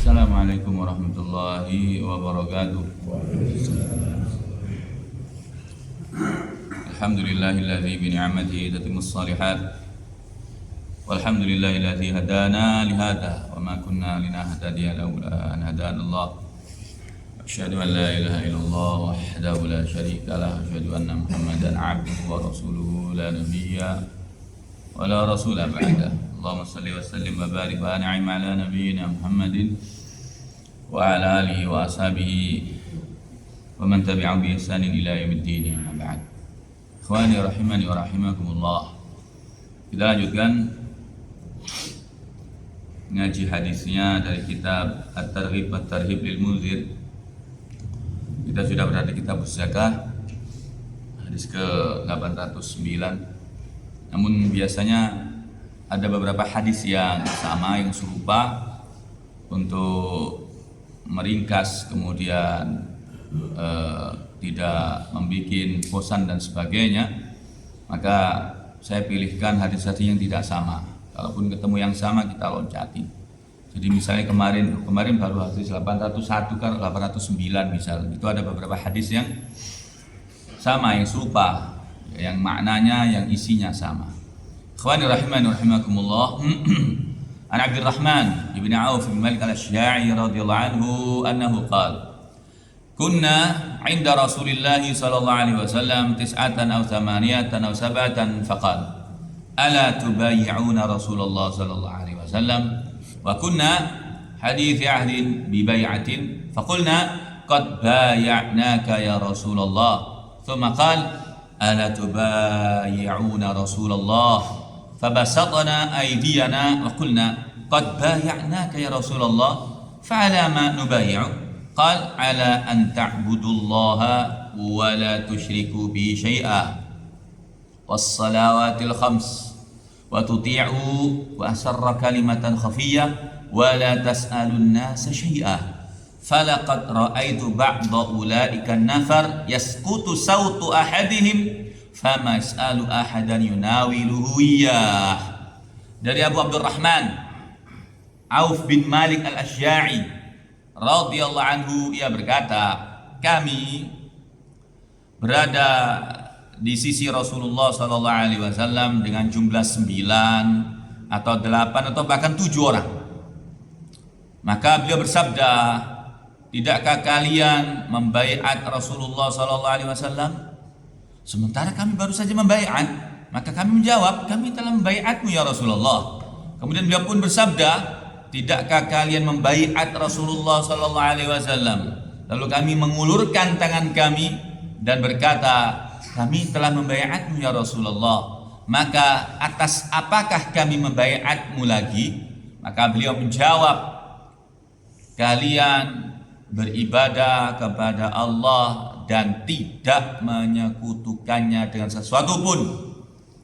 Assalamualaikum warahmatullahi wabarakatuh. Alhamdulillahilladzi bi ni'matihi tatimmus shalihat. Walhamdulillahilladzi hadana li hadza wa ma kunna linahtadiya laula an hadanallah. Asyhadu an la ilaha illallah wahdahu la syarika lah, asyhadu anna Muhammadan 'abduhu wa rasuluhu la nabiyya wa la rasula ba'da. Allahumma salli wa sallim wa barik wa an'im ala nabiyyina Muhammadin wa ala alihi wa ashabihi wa man tabi'ahum bi ihsanin ila yaumiddin. Amma ba'd. Ikhwani rahimani wa rahimakumullah. Kita lanjutkan ngaji hadisnya dari kitab At-Targhib wa Tarhib lil Munzir. Kita sudah berada di kitab Zakah, hadis ke-809. Namun biasanya ada beberapa hadis yang sama, yang serupa, untuk meringkas kemudian tidak membuat bosan dan sebagainya, maka saya pilihkan hadis-hadis yang tidak sama. Kalaupun ketemu yang sama kita loncati. Jadi misalnya kemarin baru hadis 801 kan 809 misalnya, itu ada beberapa hadis yang sama, yang serupa, yang maknanya, yang isinya sama. Ikhwani rahimani rahimakumullah. An Abdurrahman ibn Auf bin Malik al-Ashja'i radhiyallahu anhu annahu qala kunna 'inda Rasulillah sallallahu alaihi wasallam 9 aw 8 aw 7 faqala ala tubayyi'una Rasulullah sallallahu alaihi wasallam wa kunna hadits 'ahdin bi bai'atin faqulna qad bay'anaka ya Rasulullah thumma qala ala tubayyi'una Rasulullah فبسطنا أيدينا وقلنا قد بايعناك يا رسول الله فعلى ما نبايع قال على أن تعبدوا الله ولا تشركوا به شيئا والصلوات الخمس وتطيعوا وأسر كلمة خفية ولا تسألوا الناس شيئا فلقد رأيت بعض أولئك النفر يسقط صوت أحدهم fama yas'alu ahadan yunawiluhu iyyah. Dari Abu Abdurrahman Auf bin Malik al-Ashja'i radhiyallahu anhu, ia berkata, kami berada di sisi Rasulullah sallallahu alaihi wasallam dengan jumlah 9 atau 8 atau bahkan 7 orang. Maka beliau bersabda, tidakkah kalian membaiat Rasulullah sallallahu alaihi wasallam? Sementara kami baru saja membaiat. Maka kami menjawab, kami telah membaiatmu ya Rasulullah. Kemudian beliau pun bersabda, tidakkah kalian membaiat Rasulullah sallallahu alaihi wasallam? Lalu kami mengulurkan tangan kami dan berkata, kami telah membaiatmu ya Rasulullah. Maka atas apakah kami membaiatmu lagi? Maka beliau menjawab, kalian beribadah kepada Allah dan tidak menyekutukannya dengan sesuatu pun,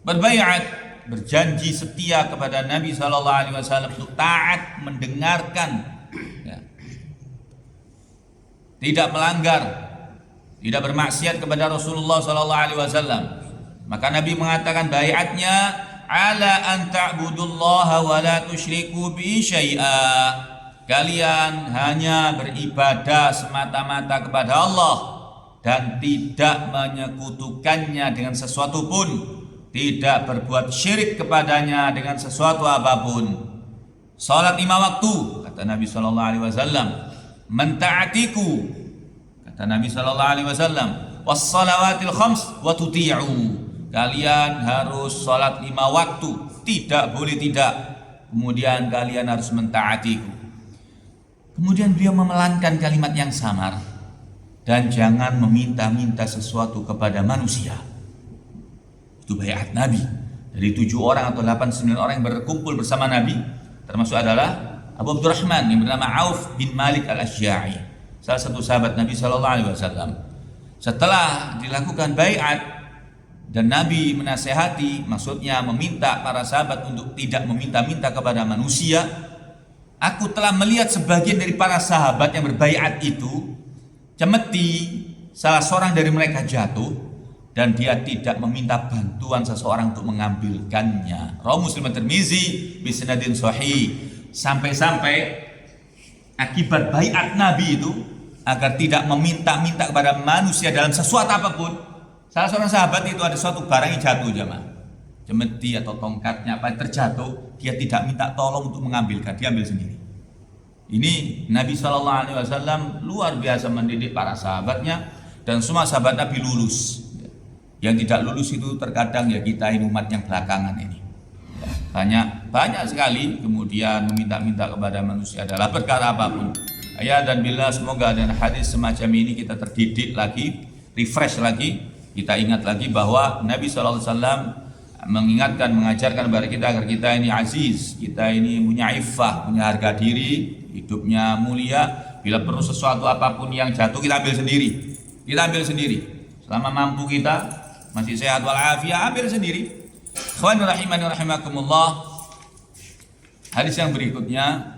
berbaiat, berjanji setia kepada Nabi sallallahu alaihi wasallam untuk taat, mendengarkan, ya, tidak melanggar, tidak bermaksiat kepada Rasulullah sallallahu alaihi wasallam. Maka Nabi mengatakan baiatnya ala an ta'budullaha wa la tusyriku bi syai'a. Kalian hanya beribadah semata-mata kepada Allah dan tidak menyekutukannya dengan sesuatu pun, tidak berbuat syirik kepadanya dengan sesuatu apapun. Salat 5 waktu, kata Nabi sallallahu alaihi wasallam, mentaatiku, kata Nabi sallallahu alaihi wasallam, wassalawatil khams wa tuti'u. Kalian harus salat 5 waktu, tidak boleh tidak. Kemudian kalian harus mentaatiku. Kemudian beliau memelankan kalimat yang samar, dan jangan meminta-minta sesuatu kepada manusia. Itu baiat Nabi. Dari 7 orang atau 8-9 orang yang berkumpul bersama Nabi, termasuk adalah Abu Abdurrahman yang bernama Auf bin Malik al-Ashja'i, salah satu sahabat Nabi sallallahu alaihi wasallam. Setelah dilakukan baiat dan Nabi menasihati, maksudnya meminta para sahabat untuk tidak meminta-minta kepada manusia, aku telah melihat sebagian dari para sahabat yang berbaiat itu cemeti salah seorang dari mereka jatuh dan dia tidak meminta bantuan seseorang untuk mengambilkannya. Rawahu Muslim dan Tirmizi bi sanadin sahih. Sampai-sampai akibat baiat Nabi itu agar tidak meminta-minta kepada manusia dalam sesuatu apapun. Salah seorang sahabat itu ada suatu barang yang jatuh, jamaah, cemeti atau tongkatnya apa terjatuh, dia tidak minta tolong untuk mengambilkan, dia ambil sendiri. Ini Nabi SAW luar biasa mendidik para sahabatnya, dan semua sahabat Nabi lulus. Yang tidak lulus itu terkadang ya kita ini umat yang belakangan ini. Banyak sekali kemudian meminta-minta kepada manusia adalah perkara apapun. Ya, dan bila semoga dengan hadis semacam ini kita terdidik lagi, refresh lagi, kita ingat lagi bahwa Nabi SAW mengingatkan, mengajarkan kepada kita agar kita ini aziz, kita ini punya iffah, punya harga diri, hidupnya mulia. Bila perlu sesuatu apapun yang jatuh kita ambil sendiri, selama mampu kita masih sehat walafiat, ambil sendiri. Ikhwan rahimani rahimakumullah. Hadis yang berikutnya,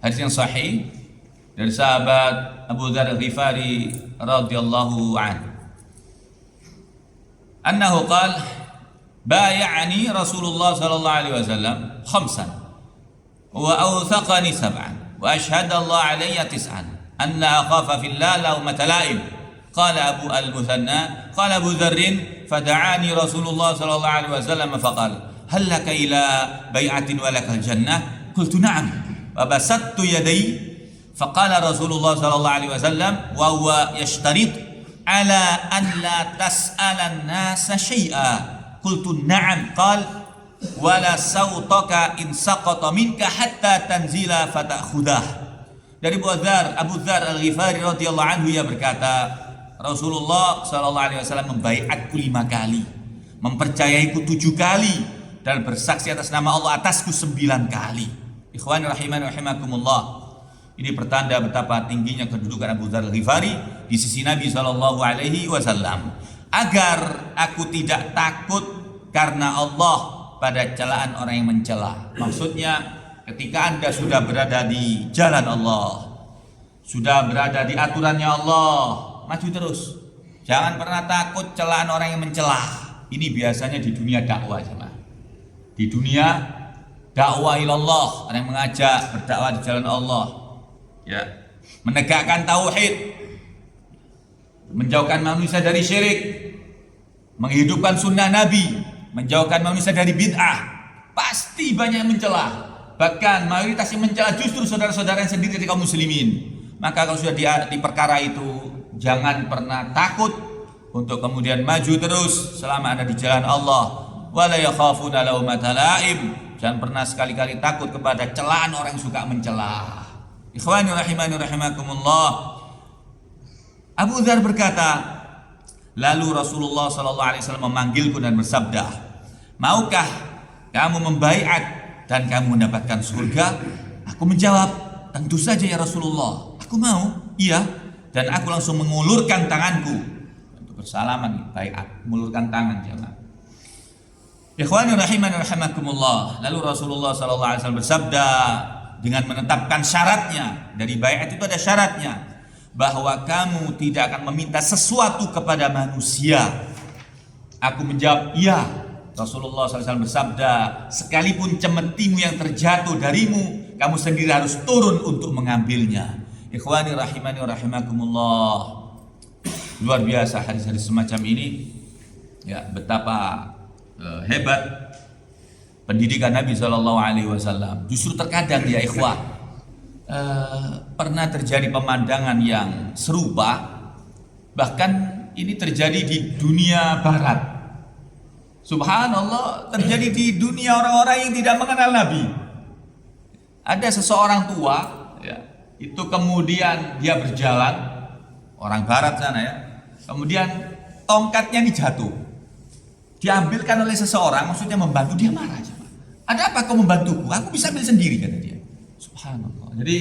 hadis yang sahih dari sahabat Abu Dzar Al-Ghifari radhiyallahu anhu. Annahu qala bay'ani Rasulullah sallallahu alaihi wasallam khamsan wa awthaqani sab'an wa ashhadu Allah alayya tis'an anna akhafa fillah lawmata la'im. Qala Abu al-Muthanna qala Abu Dzarrin fada'ani Rasulullah sallallahu alaihi wasallam faqala hal laka ila bai'atin wa lakal jannah qultu na'am wa basattu yaday faqala Rasulullah sallallahu alaihi wasallam wa huwa yashtarit ala an la tas'alan nasa syai'a qultu na'am qala wala sawtaka in saqata minka hatta tanzila fata'khudah. Dari Abu Dzar Al-Ghifari radhiyallahu anhu, ia berkata, Rasulullah sallallahu alaihi wasallam membaiatku 5 kali, mempercayaiku 7 kali, dan bersaksi atas nama Allah atasku 9 kali. Ikhwani rahimani rahimakumullah. Ini pertanda betapa tingginya kedudukan Abu Dzar Al-Ghifari di sisi Nabi sallallahu alaihi wasallam. Agar aku tidak takut karena Allah pada celaan orang yang mencela. Maksudnya ketika Anda sudah berada di jalan Allah, sudah berada di aturannya Allah, maju terus. Jangan pernah takut celaan orang yang mencela. Ini biasanya di dunia dakwah, jemaah. Di dunia dakwah ilallah, orang yang mengajak berdakwah di jalan Allah, ya, menegakkan tauhid, menjauhkan manusia dari syirik, menghidupkan sunnah Nabi, menjauhkan manusia dari bid'ah. Pasti banyak yang mencela. Bahkan mayoritas yang mencela justru saudara-saudara yang sendiri dari kaum muslimin. Maka kalau sudah di perkara itu, jangan pernah takut untuk kemudian maju terus selama Anda di jalan Allah. Wala yakhafuna laumata la'im. Jangan pernah sekali-kali takut kepada celaan orang yang suka mencela. Ikhwani rahimani rahimakumullah. Abu Dzar berkata, lalu Rasulullah sallallahu alaihi wasallam memanggilku dan bersabda, maukah kamu membaiat dan kamu mendapatkan surga? Aku menjawab, tentu saja ya Rasulullah, aku mau. Iya. Dan aku langsung mengulurkan tanganku untuk bersalaman, baiat, mengulurkan tangan, jemaah. Ikhwani rahimani rahimakumullah. Lalu Rasulullah sallallahu alaihi wasallam bersabda dengan menetapkan syaratnya. Dari baiat itu ada syaratnya, bahwa kamu tidak akan meminta sesuatu kepada manusia. Aku menjawab, iya. Rasulullah SAW bersabda, sekalipun cemetimu yang terjatuh darimu, kamu sendiri harus turun untuk mengambilnya. Ikhwani rahimani wa rahimakumullah. Luar biasa hadis-hadis semacam ini. Ya, betapa hebat pendidikan Nabi SAW. Justru terkadang ya ikhwah, pernah terjadi pemandangan yang serupa. Bahkan ini terjadi di dunia barat. Subhanallah, terjadi di dunia orang-orang yang tidak mengenal Nabi. Ada seseorang tua, ya, itu kemudian dia berjalan, orang barat sana ya, kemudian tongkatnya ini jatuh, diambilkan oleh seseorang, maksudnya membantu. Dia marah, ada apa kau membantuku? Aku bisa ambil sendiri, kata dia. Subhanallah. Jadi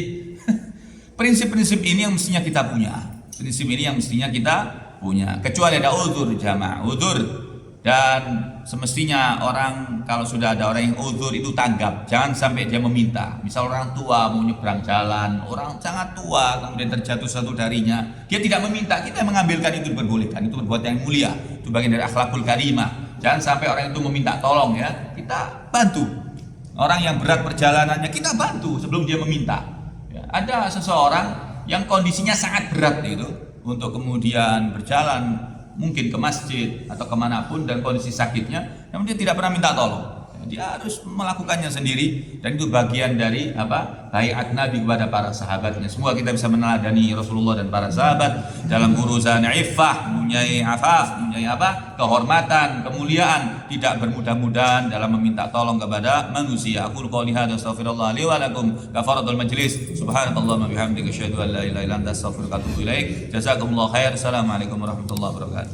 prinsip-prinsip ini yang mestinya kita punya. Prinsip ini yang mestinya kita punya. Kecuali ada uzur, jamaah, uzur. Dan semestinya orang kalau sudah ada orang yang uzur itu tanggap. Jangan sampai dia meminta. Misal orang tua mau nyebrang jalan, orang sangat tua kemudian terjatuh satu darinya, dia tidak meminta, kita mengambilkan itu diperbolehkan. Itu perbuatan yang mulia. Itu bagian dari akhlakul karimah. Jangan sampai orang itu meminta tolong ya. Kita bantu. Orang yang berat perjalanannya kita bantu sebelum dia meminta. Ya. Ada seseorang yang kondisinya sangat berat itu untuk kemudian berjalan mungkin ke masjid atau kemanapun dan kondisi sakitnya, namun dia tidak pernah minta tolong. Dia harus melakukannya sendiri, dan itu bagian dari baiat Nabi kepada para sahabatnya. Semoga kita bisa meneladani Rasulullah dan para sahabat dalam urusan iffah, mempunyai afaf, mempunyai kehormatan, kemuliaan, tidak bermudah-mudahan dalam meminta tolong kepada manusia. Aku qouli hadza astaghfirullah li wa lakum kafaratul majlis. Subhanakallahumma bihamdika asyhadu an la ilaha illa anta astaghfiruka wa atubu ilaik. Jazakumullahu khair. Assalamualaikum warahmatullahi wabarakatuh.